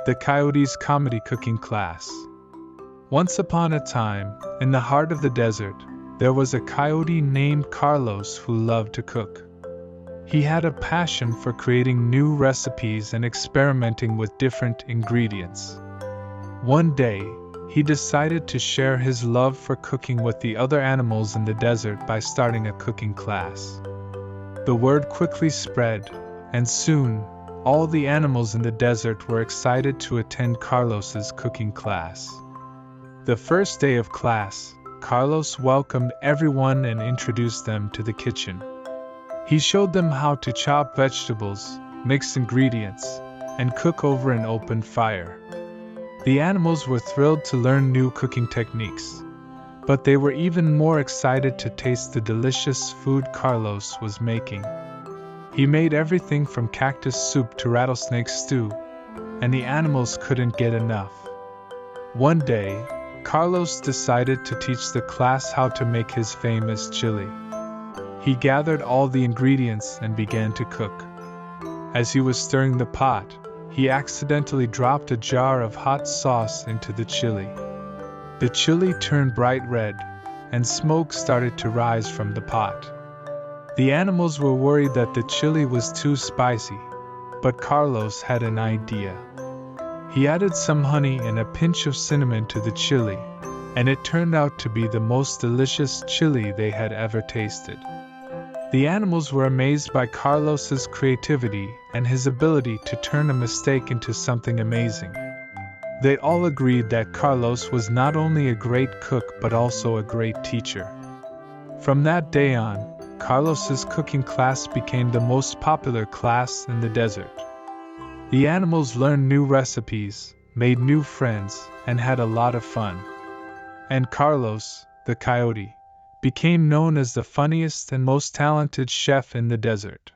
the Coyote's comedy cooking class. Once upon a time, in the heart of the desert, there was a coyote named Carlos who loved to cook. He had a passion for creating new recipes and experimenting with different ingredients. One day, he decided to share his love for cooking with the other animals in the desert by starting a cooking class. The word quickly spread, and soon, all the animals in the desert were excited to attend Carlos's cooking class. The first day of class, Carlos welcomed everyone and introduced them to the kitchen. He showed them how to chop vegetables, mix ingredients, and cook over an open fire. The animals were thrilled to learn new cooking techniques, but they were even more excited to taste the delicious food Carlos was making. He made everything from cactus soup to rattlesnake stew, and the animals couldn't get enough. One day, Carlos decided to teach the class how to make his famous chili. He gathered all the ingredients and began to cook. As he was stirring the pot, he accidentally dropped a jar of hot sauce into the chili. The chili turned bright red, and smoke started to rise from the pot. The animals were worried that the chili was too spicy, but Carlos had an idea. He added some honey and a pinch of cinnamon to the chili, and it turned out to be the most delicious chili they had ever tasted. The animals were amazed by Carlos's creativity and his ability to turn a mistake into something amazing. They all agreed that Carlos was not only a great cook but also a great teacher. From that day on, Carlos's cooking class became the most popular class in the desert. The animals learned new recipes, made new friends, and had a lot of fun. And Carlos, the coyote, became known as the funniest and most talented chef in the desert.